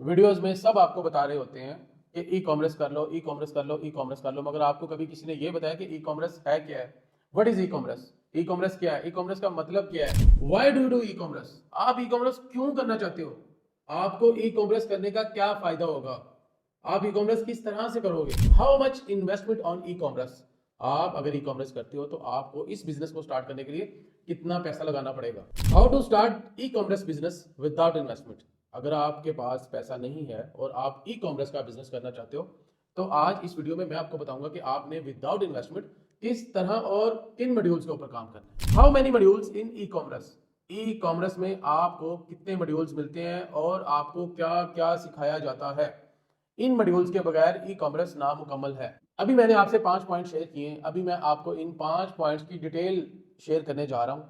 Videos में सब आपको बता रहे होते हैं कि ई कॉमर्स कर लो, ई कॉमर्स कर लो, ई कॉमर्स कर लो, मगर आपको कभी किसी ने ये बताया कि ई कॉमर्स है क्या है? What is e commerce? E commerce क्या है? ई कॉमर्स का मतलब क्या है? Why do you do e commerce? आप ई कॉमर्स क्यों करना चाहते हो? आपको ई कॉमर्स करने का क्या फायदा होगा? आप ई कॉमर्स किस तरह से करोगे? How much investment on e commerce? आप अगर ई कॉमर्स करते हो तो आपको इस बिजनेस को स्टार्ट करने के लिए कितना पैसा लगाना पड़ेगा? How to start e commerce business without investment? अगर आपके पास पैसा नहीं है और आप ई कॉमर्स का बिजनेस करना चाहते हो तो आज इस वीडियो में मैं आपको बताऊंगा कि आपने विदाउट इन्वेस्टमेंट किस तरह और किन मॉड्यूल्स के ऊपर काम करना है। How many modules in e commerce? E commerce में आपको कितने मॉड्यूल्स मिलते हैं और आपको क्या क्या सिखाया जाता है? इन मॉड्यूल्स के बगैर ई कॉमर्स नामुकम्मल है। अभी मैंने आपसे 5 पॉइंट शेयर किए हैं, अभी मैं आपको इन 5 पॉइंट्स की डिटेल शेयर करने जा रहा हूं।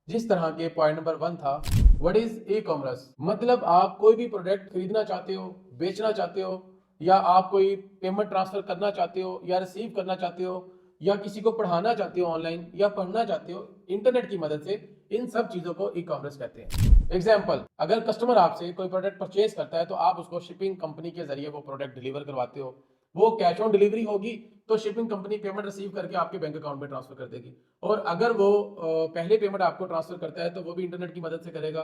जिस तरह के पॉइंट नंबर 1 था, व्हाट इज ई कॉमर्स? मतलब आप कोई भी प्रोडक्ट खरीदना चाहते हो, बेचना चाहते हो, या आप कोई पेमेंट ट्रांसफर करना चाहते हो या रिसीव करना चाहते हो, या किसी को पढ़ाना चाहते हो ऑनलाइन, या पढ़ना चाहते हो इंटरनेट की मदद से, इन सब चीजों को ई कॉमर्स कहते हैं। एग्जाम्पल, अगर कस्टमर आपसे कोई प्रोडक्ट परचेज करता है तो आप उसको शिपिंग कंपनी के जरिए वो प्रोडक्ट डिलीवर करवाते हो। वो कैश ऑन डिलीवरी होगी तो शिपिंग कंपनी पेमेंट रिसीव करके आपके बैंक अकाउंट में ट्रांसफर कर देगी, और अगर वो पहले पेमेंट आपको ट्रांसफर करता है तो वो भी इंटरनेट की मदद से करेगा।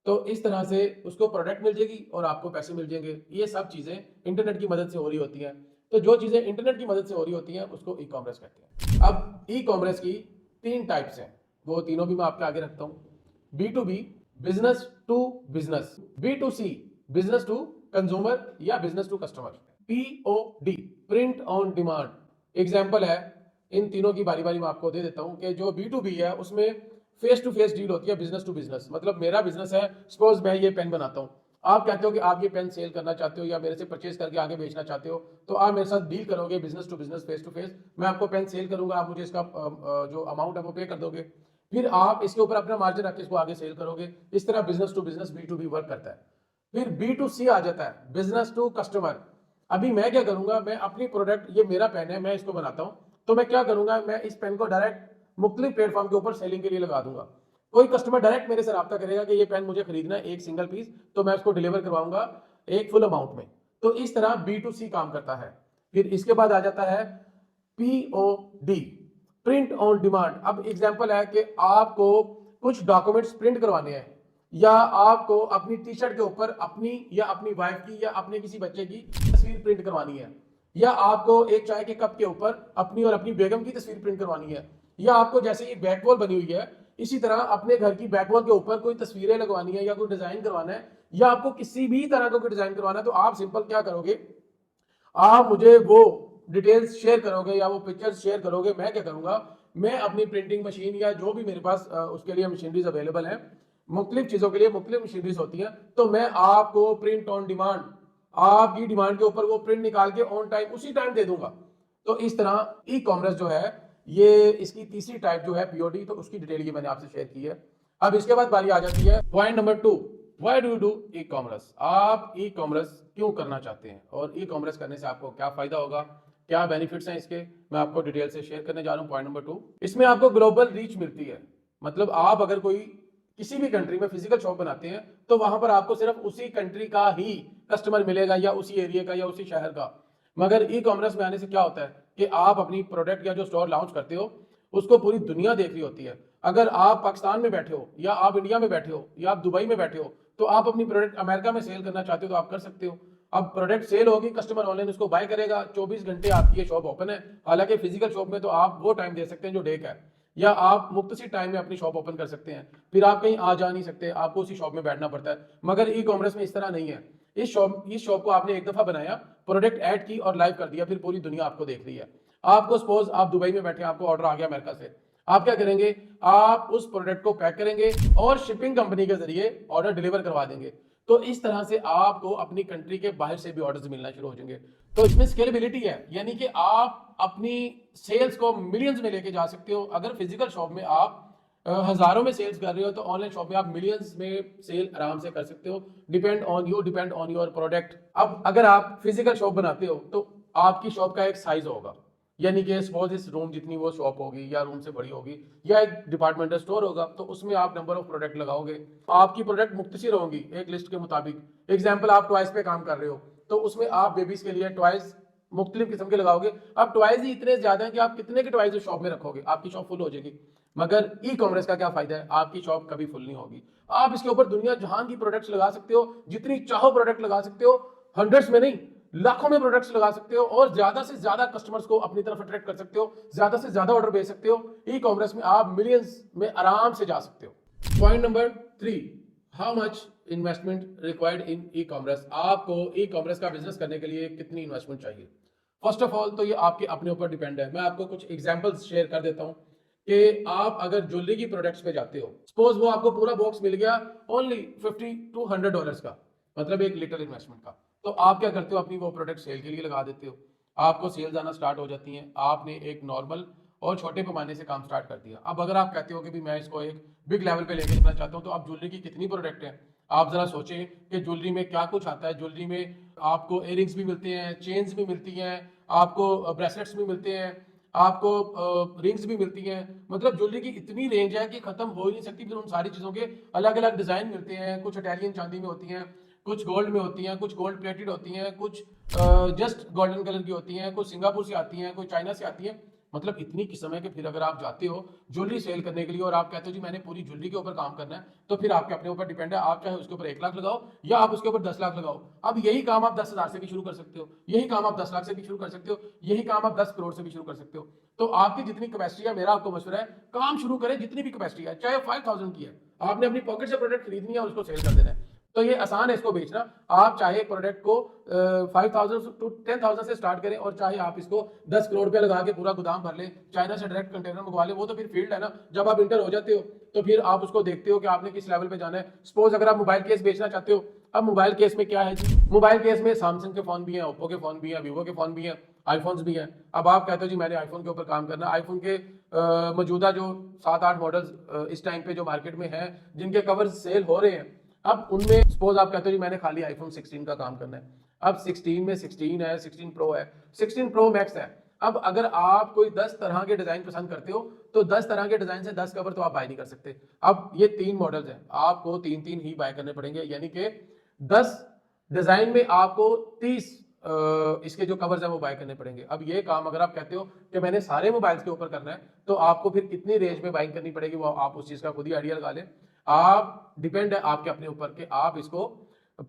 तो इस तरह से उसको प्रोडक्ट मिल जाएगी और आपको पैसे मिल जाएंगे। ये सब चीजें इंटरनेट की मदद से हो रही होती हैं। तो जो चीजें इंटरनेट की मदद से हो रही होती हैं उसको ई कॉमर्स कहते हैं। अब ई कॉमर्स की 3 टाइप्स हैं, वो तीनों भी मैं आपके आगे रखता हूं। B to B, business to business. B to C, business to consumer या business to customer. POD, print on demand. Example है, इन तीनों की बारी बारी मैं आपको दे देता हूं कि जो B2B है उसमें फेस टू फेस डील होती है बिजनेस टू बिजनेस। मतलब मेरा बिजनेस है, सपोज मैं ये पेन बनाता हूँ, आप कहते हो कि आप ये पेन सेल करना चाहते हो या मेरे से परचेज करके आगे बेचना चाहते हो, तो आप मेरे साथ डील करोगे business to business, face to face. मैं आपको पेन सेल करूंगा, आप मुझे इसका जो अमाउंट है वो पे कर दोगे, फिर आप इसके ऊपर अपना मार्जिन रख के इसको आगे सेल करोगे। इस तरह business to business B2B work करता है। फिर B2C आ जाता है, बिजनेस टू कस्टमर। अभी मैं क्या करूंगा, मैं अपनी प्रोडक्ट, ये मेरा पेन है, मैं इसको बनाता हूं, तो मैं क्या करूंगा, मैं इस पेन को डायरेक्ट मुख्तलिफ प्लेटफॉर्म के ऊपर सेलिंग के लिए लगा दूंगा। कोई कस्टमर डायरेक्ट मेरे से रब्ता करेगा कि ये पेन मुझे खरीदना है एक सिंगल पीस, तो मैं उसको डिलीवर करवाऊंगा एक फुल अमाउंट में। तो इस तरह B2C काम करता है। फिर इसके बाद आ जाता है POD, प्रिंट ऑन डिमांड। अब एग्जांपल है कि आपको कुछ डॉक्यूमेंट्स प्रिंट करवाने हैं, या आपको अपनी टी शर्ट के ऊपर अपनी या अपनी वाइफ की या अपने किसी बच्चे की तस्वीर प्रिंट करवानी है, या आपको एक चाय के कप के ऊपर अपनी और अपनी बेगम की तस्वीर प्रिंट करवानी है, या आपको जैसे ये बैक वॉल बनी हुई है इसी तरह अपने घर की बैक वॉल के ऊपर कोई तस्वीरें लगवानी है या कोई डिजाइन करवाना है, या आपको किसी भी तरह का कोई डिजाइन करवाना है, तो आप सिंपल क्या करोगे, आप मुझे वो डिटेल्स शेयर करोगे या वो पिक्चर्स शेयर करोगे। मैं क्या करूंगा, मैं अपनी प्रिंटिंग मशीन या जो भी मेरे पास उसके लिए मशीनरीज अवेलेबल है, मुख्तलिफ चीजों के लिए मुख्तलिफ मशीनरीज होती हैं, तो मैं आपको प्रिंट ऑन डिमांड, आपकी डिमांड के ऊपर वो प्रिंट निकाल के ऑन टाइम उसी टाइम दे दूंगा। तो इस तरह ई कॉमर्स जो है, ये इसकी तीसरी टाइप जो है POD, तो उसकी डिटेल ये मैंने आपसे शेयर की है। अब इसके बाद बारी आ जाती है point number 2, why do you do e commerce? आप ई कॉमर्स क्यों करना चाहते हैं और ई कॉमर्स करने से आपको क्या फायदा होगा, क्या बेनिफिट्स हैं इसके, मैं आपको डिटेल से शेयर करने जा रहा हूं। पॉइंट नंबर 2, इसमें आपको ग्लोबल रीच मिलती है। मतलब आप अगर कोई किसी भी कंट्री में फिजिकल शॉप बनाते हैं तो वहां पर आपको सिर्फ उसी कंट्री का ही कस्टमर मिलेगा या उसी एरिया का या उसी शहर का। मगर ई कॉमर्स में आने से क्या होता है कि आप अपनी प्रोडक्ट या जो स्टोर लॉन्च करते हो उसको पूरी दुनिया देख रही होती है। अगर आप पाकिस्तान में बैठे हो या आप इंडिया में बैठे हो या आप दुबई में बैठे हो, तो आप अपनी प्रोडक्ट अमेरिका में सेल करना चाहते हो तो आप कर सकते हो। अब प्रोडक्ट सेल होगी, कस्टमर ऑनलाइन उसको बाय करेगा, 24 घंटे आपकी ये शॉप ओपन है। हालांकि फिजिकल शॉप में तो आप वो टाइम दे सकते हैं जो डे का है, या आप मुख्तसर टाइम में अपनी शॉप ओपन कर सकते हैं, फिर आप कहीं आ जा नहीं सकते, आपको उसी शॉप में बैठना पड़ता है। मगर ई कॉमर्स में इस तरह नहीं है। इस शॉप को आपने एक दफा बनाया, प्रोडक्ट ऐड की और लाइव कर दिया, फिर पूरी दुनिया आपको देख रही है। आपको सपोज आप दुबई में बैठे, आपको ऑर्डर आ गया अमेरिका से, आप क्या करेंगे, आप उस प्रोडक्ट को पैक करेंगे और शिपिंग कंपनी के जरिए ऑर्डर डिलीवर करवा देंगे। तो इस तरह से आपको अपनी कंट्री के बाहर से भी ऑर्डर्स मिलना शुरू हो जाएंगे। तो इसमें स्केलेबिलिटी है, यानी कि आप अपनी सेल्स को मिलियंस में लेके जा सकते हो। अगर फिजिकल शॉप में आप हजारों में सेल्स कर रहे हो, तो ऑनलाइन शॉप में आप मिलियंस में सेल आराम से कर सकते हो। Depend on you, depend on your product. अब अगर आप फिजिकल शॉप बनाते हो तो आपकी शॉप का एक साइज होगा, यानी कि सपोज इस रूम जितनी वो शॉप होगी या रूम से बड़ी होगी या एक डिपार्टमेंटल स्टोर होगा, तो उसमें आप नंबर ऑफ प्रोडक्ट लगाओगे, आपकी प्रोडक्ट मुख्तसर होंगी एक लिस्ट के मुताबिक। एग्जाम्पल, आप टॉयज पे काम कर रहे हो तो उसमें आप बेबीज के लिए टॉयज मुख्तलिफ किस्म के लगाओगे। अब टॉयज ही इतने ज्यादा हैं कि आप कितने के टॉयज शॉप में रखोगे, आपकी शॉप फुल हो जाएगी। मगर ई कॉमर्स का क्या फायदा है, आपकी शॉप कभी फुल नहीं होगी। आप इसके ऊपर दुनिया जहां की प्रोडक्ट्स लगा सकते हो, जितनी चाहो प्रोडक्ट लगा सकते हो, हंड्रेड्स में नहीं लाखों में प्रोडक्ट्स लगा सकते हो और ज्यादा से ज्यादा कस्टमर्स को अपनी तरफ अट्रैक्ट कर सकते हो, ज्यादा से ज्यादा ऑर्डर भेज सकते हो। ई कॉमर्स में आप मिलियंस में आराम से जा सकते हो। Point number 3, how much investment required in e commerce. आपको ई कॉमर्स का बिजनेस करने के लिए कितनी इन्वेस्टमेंट चाहिए। फर्स्ट ऑफ ऑल तो ये आपके अपने ऊपर डिपेंड है। मैं आपको कुछ एग्जांपल्स शेयर कर देता हूं कि आप अगर ज्वेलरी की प्रोडक्ट्स पे जाते हो, सपोज वो आपको पूरा बॉक्स मिल गया ओनली $50 to $100 का, मतलब एक लिटिल इन्वेस्टमेंट का, तो आप क्या करते हो, अपनी वो प्रोडक्ट सेल के लिए लगा देते हो। आपको सेल्स आना स्टार्ट हो जाती हैं, आपने एक नॉर्मल और छोटे पैमाने से काम स्टार्ट कर दिया। अब अगर आप कहते हो कि भी मैं इसको एक बिग लेवल पे लेके चलना चाहता हूँ, तो आप ज्वेलरी की कितनी प्रोडक्ट है, आप जरा सोचें कि ज्वेलरी में क्या कुछ आता है। ज्वेलरी में आपको इयरिंग्स भी मिलते हैं, चेन्स भी मिलती हैं, आपको ब्रेसलेट्स भी मिलते हैं, आपको रिंग्स भी मिलती हैं। मतलब ज्वेलरी की इतनी रेंज है कि खत्म हो ही नहीं सकती। फिर उन सारी चीज़ों के अलग अलग डिज़ाइन मिलते हैं, कुछ इटालियन चांदी में होती हैं, कुछ गोल्ड में होती हैं, कुछ गोल्ड प्लेटेड होती हैं, कुछ जस्ट गोल्डन कलर की होती हैं, कुछ सिंगापुर से आती हैं, कुछ चाइना से आती हैं। मतलब इतनी किस्म है कि फिर अगर आप जाते हो ज्वेलरी सेल करने के लिए और आप कहते हो जी मैंने पूरी ज्वेलरी के ऊपर काम करना है, तो फिर आपके अपने ऊपर डिपेंड है। आप चाहे उसके ऊपर 1 लाख लगाओ या आप उसके ऊपर 10 लाख लगाओ। अब यही काम आप 10,000 से भी शुरू कर सकते हो, यही काम आप 10 लाख से भी शुरू कर सकते हो, यही काम आप 10 करोड़ से भी शुरू कर सकते हो। तो आपकी जितनी कैपेसिटी है, मेरा आपको मशवरा है काम शुरू करें जितनी भी कैपेसिटी है, चाहे 5,000 की है, आपने अपनी पॉकेट से प्रोडक्ट खरीदनी है और उसको सेल कर देना है। तो ये आसान है इसको बेचना। आप चाहे प्रोडक्ट को 5,000 to 10,000 से स्टार्ट करें और चाहे आप इसको 10 करोड़ रुपया लगा के पूरा गोदाम भर लें, चाइना से डायरेक्ट कंटेनर मंगवा लें, वो तो फिर फील्ड है ना। जब आप इंटर हो जाते हो तो फिर आप उसको देखते हो कि आपने किस लेवल पे जाना है। सपोज अगर आप मोबाइल केस बेचना चाहते हो, अब मोबाइल केस में क्या है जी, मोबाइल केस में सैमसंग के फोन भी हैं, ओप्पो के फोन भी हैं, वीवो के फोन भी हैं, आईफोन्स भी हैं। अब आप कहते हो जी मैंने आईफोन के ऊपर काम करना है। आईफोन के मौजूदा जो 7-8 मॉडल्स इस टाइम पे जो मार्केट में हैं, जिनके कवर सेल हो रहे हैं, अब उनमें सपोज आप कहते हो जी मैंने खाली आईफोन 16 का काम करना है। अब 16 में 16 है, 16 प्रो है, 16 प्रो मैक्स है। अब अगर आप कोई 10 तरह के डिजाइन पसंद करते हो, तो 10 तरह के डिजाइन से 10 कवर तो आप बाय नहीं कर सकते। अब ये 3 मॉडल्स हैं, आपको 3-3 ही बाय करने पड़ेंगे, यानी कि 10 डिजाइन में आपको 30 इसके जो कवर्स हैं वो बाय करने पड़ेंगे। अब ये काम अगर आप कहते हो कि मैंने सारे मोबाइल्स के ऊपर करना है, तो आपको फिर कितनी रेंज में बाइंग करनी पड़ेगी, वो आप उस चीज का खुद ही आइडिया लगा लें। आप डिपेंड है आपके अपने ऊपर कि आप इसको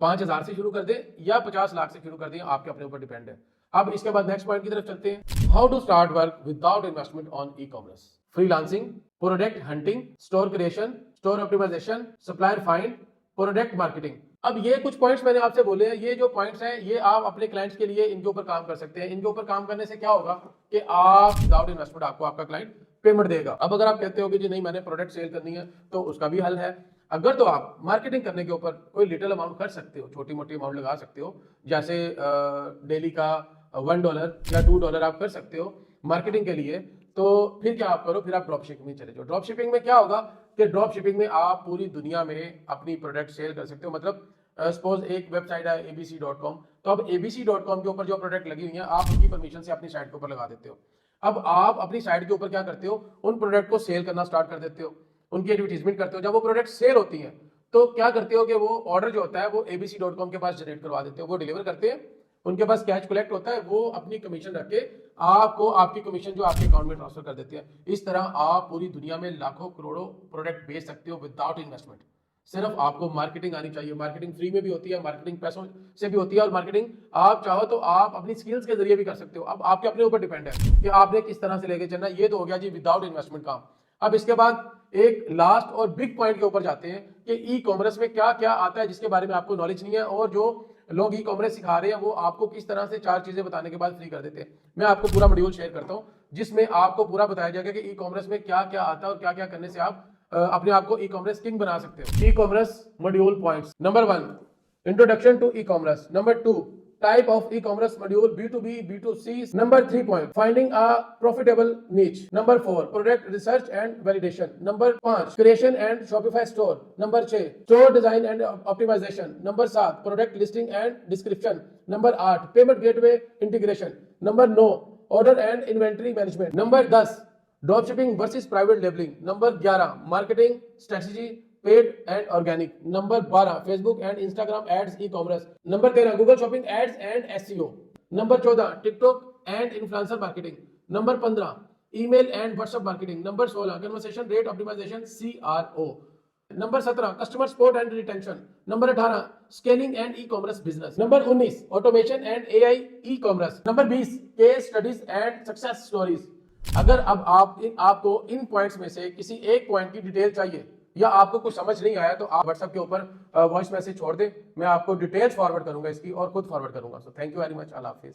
5,000 से शुरू कर दें या 50 लाख से शुरू कर दें, आपके अपने ऊपर डिपेंड है। अब इसके बाद नेक्स्ट पॉइंट की तरफ चलते हैं। How to start work without investment on e commerce. Freelancing, product hunting, store creation, store optimisation, supplier find, product marketing. अब ये कुछ पॉइंट्स मैंने आपसे बोले हैं, ये जो पॉइंट्स हैं ये आप अपने क्लाइंट्स के लिए इनके ऊपर काम कर सकते हैं। इनके ऊपर काम करने से क्या होगा कि आप विदाउट इन्वेस्टमेंट आपको आपका क्लाइंट पेमेंट देगा। अब अगर आप कहते हो कि जी नहीं मैंने प्रोडक्ट सेल करनी है, तो उसका भी हल है। अगर तो आप मार्केटिंग करने के ऊपर कोई लिटिल अमाउंट कर सकते हो, छोटी मोटी अमाउंट लगा सकते हो, जैसे डेली का $1 या $2 आप कर सकते हो मार्केटिंग के लिए, तो फिर क्या आप करो, फिर आप ड्रॉप शिपिंग में चले जाओ। ड्रॉप शिपिंग में क्या होगा कि ड्रॉप शिपिंग में आप पूरी दुनिया में अपनी प्रोडक्ट सेल कर सकते हो। मतलब सपोज एक वेबसाइट है abc.com, तो अब abc.com के ऊपर जो प्रोडक्ट लगी हुई है, आप उनकी परमिशन से अपनी साइट के ऊपर लगा देते हो। अब आप अपनी साइट के ऊपर क्या करते हो, उन प्रोडक्ट को सेल करना स्टार्ट कर देते हो, उनकी एडवर्टीजमेंट करते हो। जब वो प्रोडक्ट सेल होती हैं, तो क्या करते हो कि वो ऑर्डर जो होता है वो abc.com के पास जनरेट करवा देते हो, वो डिलीवर करते हैं, उनके पास कैश कलेक्ट होता है, वो अपनी कमीशन रख के आपको आपकी कमीशन जो आपके अकाउंट में ट्रांसफर कर देते हैं। इस तरह आप पूरी दुनिया में लाखों करोड़ों प्रोडक्ट बेच सकते हो विदाउट इन्वेस्टमेंट। सिर्फ आपको मार्केटिंग आनी चाहिए। मार्केटिंग फ्री में भी होती है, मार्केटिंग पैसों से भी होती है, और मार्केटिंग आप चाहो तो आप अपनी स्किल्स के जरिए भी कर सकते हो। अब आपके अपने ऊपर डिपेंड है कि आपने किस तरह से लेके चलना है। ये तो हो गया जी विदाउट इन्वेस्टमेंट काम। अब इसके बाद एक लास्ट और बिग पॉइंट के ऊपर जाते हैं कि ई कॉमर्स में क्या क्या आता है जिसके बारे में आपको नॉलेज नहीं है, और जो लोग ई कॉमर्स सिखा रहे हैं वो आपको किस तरह से 4 चीजें बताने के बाद फ्री कर देते हैं। मैं आपको पूरा मॉड्यूल शेयर करता हूं जिसमें आपको पूरा बताया जाएगा कि ई कॉमर्स में क्या क्या आता है और क्या क्या करने से आप अपने आप को ई कॉमर्स किंग बना सकते हो। E commerce module points. Number 1, introduction to e commerce. Number 2, type of e-commerce module, B2B, B2C. Number 3 point, finding a profitable niche. Number 4, product research and validation. Number 5, creation and Shopify store. Number 6, store design and optimization. Number 7, product listing and description. Number 8, payment gateway integration. Number 9, order and inventory management. Number 10 drop shipping versus private labelling. Number 11 marketing strategy paid and organic. Number 12 Facebook and Instagram ads e commerce. Number 13 Google shopping ads and SEO. Number 14 TikTok and influencer marketing. Number 15 email and WhatsApp marketing. Number 16 conversation rate optimisation CRO। Number 17 customer support and retention. Number 18 scaling and e commerce business. Number 19 automation and AI E commerce. Number 20 case studies and success stories. अगर अब आपको इन points में से किसी एक point की detail चाहिए या आपको कुछ समझ नहीं आया तो आप व्हाट्सएप के ऊपर वॉइस मैसेज छोड़ दें, मैं आपको डिटेल्स फॉरवर्ड करूंगा इसकी और खुद फॉरवर्ड करूंगा। So thank you very much, Allah Hafiz.